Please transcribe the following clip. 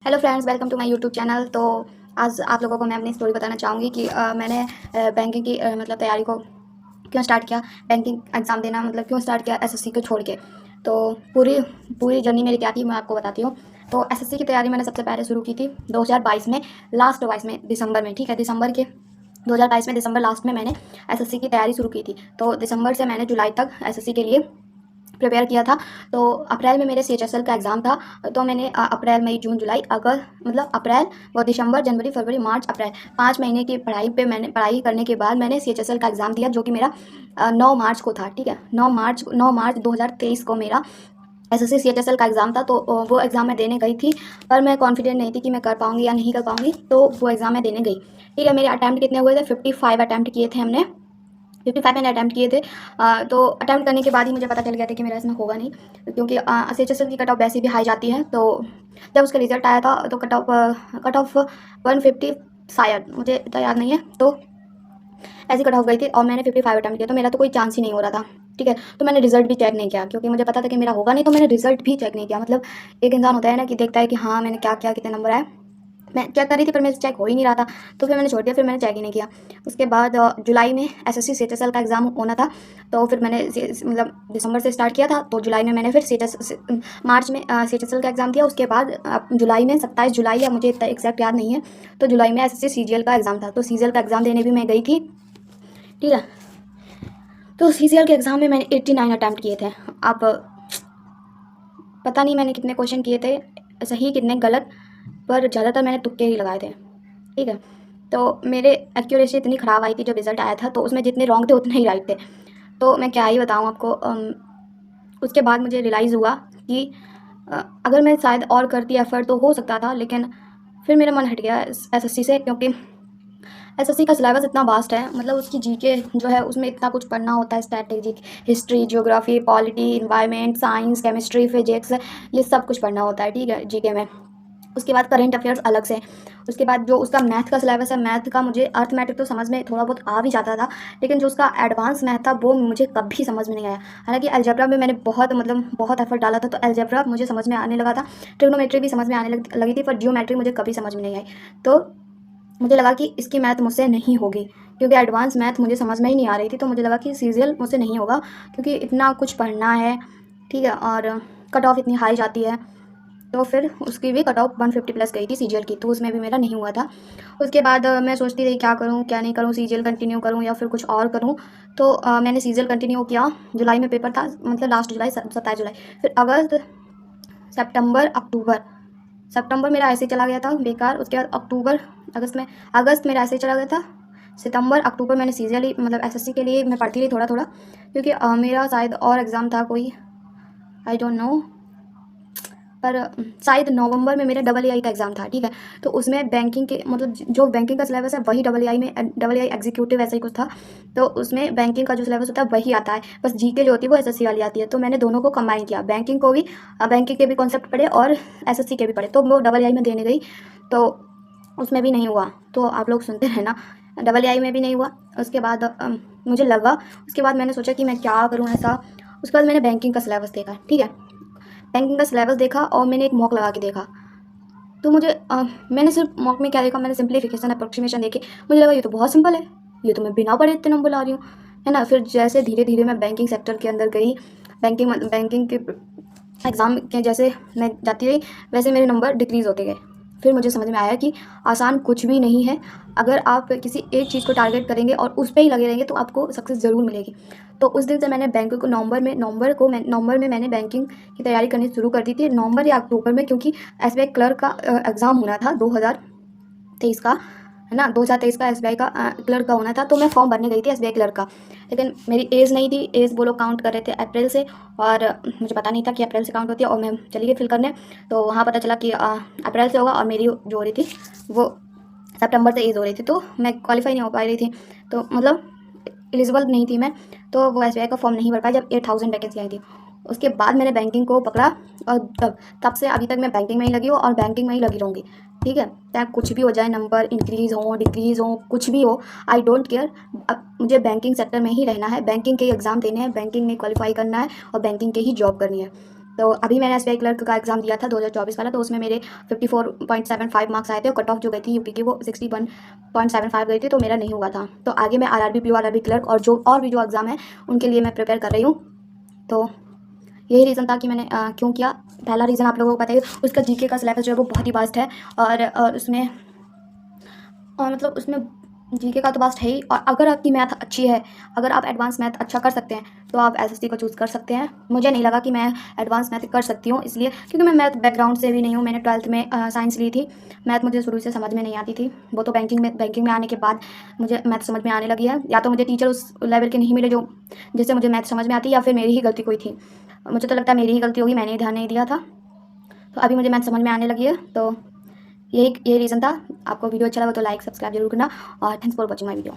Hello friends, welcome to my YouTube channel. तो आज आप लोगों को मैं अपनी स्टोरी बताना चाहूँगी कि मैंने बैंकिंग की मतलब तैयारी को क्यों स्टार्ट किया, बैंकिंग एग्ज़ाम देना मतलब क्यों स्टार्ट किया एसएससी को छोड़ के। तो पूरी पूरी जर्नी मेरी क्या थी मैं आपको बताती हूँ। तो एसएससी की तैयारी मैंने सबसे पहले शुरू की थी 2022 में, लास्ट 22 में, दिसंबर में। ठीक है, दिसंबर के 2022 में, दिसंबर लास्ट में मैंने एसएससी की तैयारी शुरू की थी। तो दिसंबर से मैंने जुलाई तक एसएससी के लिए प्रिपेयर किया था। तो अप्रैल में मेरे सीएचएसएल का एग्ज़ाम था। तो मैंने अप्रैल, मई, जून, जुलाई, अगस्त, मतलब अप्रैल व दिसंबर, जनवरी, फरवरी, मार्च, अप्रैल 5 महीने की पढ़ाई पे मैंने पढ़ाई करने के बाद मैंने सीएचएसएल का एग्ज़ाम दिया, जो कि मेरा 9 मार्च को था। ठीक है, 9 मार्च 2023 को मेरा एसएससी सीएचएसएल का एग्ज़ाम था। तो वो एग्ज़ाम मैं देने गई थी, पर मैं कॉन्फिडेंट नहीं थी कि मैं कर पाऊँगी या नहीं कर पाऊँगी। तो वो एग्ज़ाम मैं देने गई। ठीक है, मेरे अटैम्प्ट कितने हुए थे? 55 अटैम्प्ट किए थे हमने। 55 मैंने अटैम्प्ट किए थे। तो अटैम्प्ट करने के बाद ही मुझे पता चल गया था कि मेरा इसमें होगा नहीं, क्योंकि सीएचएसएल की कट ऑफ वैसे भी हाई जाती है। तो जब उसका रिजल्ट आया था तो कट ऑफ 150 शायद, मुझे इतना याद नहीं है। तो ऐसी कट ऑफ गई थी और मैंने 55 अटैम्प्ट किया, तो मेरा तो कोई चांस ही नहीं हो रहा था। ठीक है, तो मैंने रिजल्ट भी चेक नहीं किया, क्योंकि मुझे पता था कि मेरा होगा नहीं। तो मैंने रिजल्ट भी चेक नहीं किया। मतलब एक इंसान होता है ना कि देखता है कि हाँ मैंने क्या किया, कितने नंबर आए। मैं चेक कर रही थी पर मेरे चेक हो ही नहीं रहा था। तो फिर मैंने छोड़ दिया, फिर मैंने चेक ही नहीं किया। उसके बाद जुलाई में एसएससी सीएचएसएल का एग्ज़ाम होना था। तो फिर मैंने मतलब दिसंबर से स्टार्ट किया था। तो जुलाई में मैंने फिर मार्च में सीएचएसएल का एग्ज़ाम दिया। उसके बाद जुलाई में 27 जुलाई, या मुझे इतना एग्जैक्ट याद नहीं है, तो जुलाई में एसएससी सीजीएल का एग्ज़ाम था। तो सीजीएल का एग्ज़ाम देने भी मैं गई थी। ठीक है, तो सीजीएल के एग्ज़ाम में मैंने 89 अटैम्प्ट किए थे। अब पता नहीं मैंने कितने क्वेश्चन किए थे सही, कितने गलत, पर ज़्यादातर मैंने तुक्के ही लगाए थे। ठीक है, तो मेरे एक्यूरेसी इतनी ख़राब आई थी जब रिज़ल्ट आया था। तो उसमें जितने रॉन्ग थे उतने ही राइट थे। तो मैं क्या ही बताऊँ आपको। उसके बाद मुझे रियलाइज़ हुआ कि अगर मैं शायद और करती एफ़र्ट तो हो सकता था, लेकिन फिर मेरा मन हट गया एसएससी से, क्योंकि एसएससी का सिलेबस इतना वास्ट है। मतलब उसकी जीके जो है उसमें इतना कुछ पढ़ना होता है, strategic, history, geography, polity, environment, science, chemistry, physics, ये सब कुछ पढ़ना होता है। ठीक है, जीके में। उसके बाद करंट अफेयर्स अलग से। उसके बाद जो उसका मैथ का सिलेबस है, मैथ का मुझे अर्थमेटिक तो समझ में थोड़ा बहुत आ भी जाता था, लेकिन जो उसका एडवांस मैथ था वो मुझे कभी समझ में नहीं आया। हालांकि अलजेब्रा में मैंने बहुत एफर्ट डाला था, तो अलजेब्रा मुझे समझ में आने लगा था। ट्रिग्नोमेट्री भी समझ में आने लगी थी, पर जियोमेट्री मुझे कभी समझ में नहीं आई। तो मुझे लगा कि इसकी मैथ मुझसे नहीं होगी, क्योंकि एडवांस मैथ मुझे समझ में ही नहीं आ रही थी। तो मुझे लगा कि सीजीएल मुझसे नहीं होगा, क्योंकि इतना कुछ पढ़ना है। ठीक है, और कट ऑफ इतनी हाई जाती है। तो फिर उसकी भी कट ऑफ 150 प्लस गई थी सीजीएल की, तो उसमें भी मेरा नहीं हुआ था। उसके बाद मैं सोचती रही क्या करूँ क्या नहीं करूँ, सीजीएल कंटिन्यू करूँ या फिर कुछ और करूँ। तो मैंने सीजीएल कंटिन्यू किया। जुलाई में पेपर था, मतलब लास्ट जुलाई, 27 जुलाई। फिर अगस्त, सितंबर, अक्टूबर। सितंबर मेरा ऐसे ही चला गया था बेकार। उसके बाद अक्टूबर, अगस्त मेरा ऐसे ही चला गया था। सितंबर, अक्टूबर मैंने सीजीएल ही, मतलब एसएससी के लिए मैं पढ़ती रही थोड़ा थोड़ा, क्योंकि मेरा शायद और एग्ज़ाम था कोई, आई डोंट नो, पर शायद नवंबर में मेरा AA का एग्ज़ाम था। ठीक है, तो उसमें बैंकिंग के, मतलब जो बैंकिंग का सिलेबस है वही AA में, AA एग्जीक्यूटिव ऐसा ही कुछ था। तो उसमें बैंकिंग का जो सिलेबस होता है वही आता है, बस जीके जो होती है वो एसएससी वाली आती है। तो मैंने दोनों को कंबाइन किया, बैंकिंग को भी, बैंकिंग के भी कॉन्सेप्ट पढ़े और एसएससी के भी पढ़े। तो वो AA में देने गई, तो उसमें भी नहीं हुआ। तो आप लोग सुनते रहना, AA में भी नहीं हुआ। उसके बाद मुझे लगा, उसके बाद मैंने सोचा कि मैं क्या करूँ ऐसा। उसके बाद मैंने बैंकिंग का सिलेबस देखा। ठीक है, बैंकिंग का सिलेबस देखा और मैंने एक मॉक लगा के देखा। तो मैंने सिर्फ मॉक में क्या देखा, मैंने सिंप्लीफिकेशन, अप्रोक्सीमेशन देखे। मुझे लगा ये तो बहुत सिंपल है, ये तो मैं बिना पढ़े इतने नंबर ला रही हूँ, है ना। फिर जैसे धीरे धीरे मैं बैंकिंग सेक्टर के अंदर गई, बैंकिंग के एग्ज़ाम के जैसे मैं जाती रही, वैसे मेरे नंबर डिक्रीज़ होते गए। फिर मुझे समझ में आया कि आसान कुछ भी नहीं है। अगर आप किसी एक चीज़ को टारगेट करेंगे और उस पे ही लगे रहेंगे तो आपको सक्सेस ज़रूर मिलेगी। तो उस दिन से मैंने बैंक को नवंबर में मैंने बैंकिंग की तैयारी करनी शुरू कर दी थी, नवंबर या अक्टूबर में, क्योंकि एसबीआई क्लर्क का एग्ज़ाम होना था 2023 का, है ना। 2023 का एसबीआई का क्लर्क का होना था। तो मैं फॉर्म भरने गई थी एसबीआई क्लर्क का, लेकिन मेरी एज नहीं थी। एज वो लोग काउंट कर रहे थे अप्रैल से, और मुझे पता नहीं था कि अप्रैल से काउंट होती है। और मैं चली गई फिल करने, तो वहाँ पता चला कि अप्रैल से होगा, और मेरी जो हो रही थी वो सितंबर से एज हो रही थी। तो मैं क्वालिफाई नहीं हो पा रही थी, तो मतलब एलिजिबल नहीं थी मैं। तो वो एसबीआई का फॉर्म नहीं भर पाया जब 8000 वैकेंसी आई थी। उसके बाद मैंने बैंकिंग को पकड़ा, और तब से अभी तक मैं बैंकिंग में ही लगी हूँ और बैंकिंग में ही लगी रहूँगी। ठीक है, चाहे कुछ भी हो जाए, नंबर इंक्रीज़ हो डिक्रीज़ हो, कुछ भी हो, आई डोंट केयर। अब मुझे बैंकिंग सेक्टर में ही रहना है, बैंकिंग के एग्ज़ाम देने हैं, बैंकिंग में क्वालिफाई करना है और बैंकिंग के ही जॉब करनी है। तो अभी मैंने एसबीआई क्लर्क का एग्ज़ाम दिया था 2024 वाला, तो उसमें मेरे 54.75 मार्क्स आए थे और कट ऑफ जो गई थी यूपी की वो 61.75 गई थी, तो मेरा नहीं हुआ था। तो आगे मैं आरआरबी, पीओ, आरआरबी क्लर्क और भी जो एग्ज़ाम है उनके लिए मैं प्रिपेयर कर रही हूँ। तो यही रीज़न था कि मैंने क्यों किया। पहला रीज़न आप लोगों को पता ही है, उसका जीके का सिलेबस जो है वो बहुत ही वास्ट है और उसमें मतलब उसमें जीके का तो वास्ट है ही। और अगर आपकी मैथ अच्छी है, अगर आप एडवांस मैथ अच्छा कर सकते हैं तो आप एसएससी को चूज़ कर सकते हैं। मुझे नहीं लगा कि मैं एडवांस मैथ कर सकती हूँ, इसलिए क्योंकि मैं मैथ बैकग्राउंड से भी नहीं हूँ। मैंने 12th में साइंस ली थी। मैथ मुझे शुरू से समझ में नहीं आती थी, वो तो बैंकिंग में आने के बाद मुझे मैथ समझ में आने लगी है। या तो मुझे टीचर उस लेवल के नहीं मिले जो जिससे मुझे मैथ समझ में आती, या फिर मेरी ही गलती कोई थी। मुझे तो लगता है मेरी ही गलती होगी, मैंने ही ध्यान नहीं दिया था। तो अभी मुझे मैथ समझ में आने लगी है। तो यही रीज़न था। आपको वीडियो अच्छा लगा तो लाइक सब्सक्राइब जरूर करना और thanks for watching my video.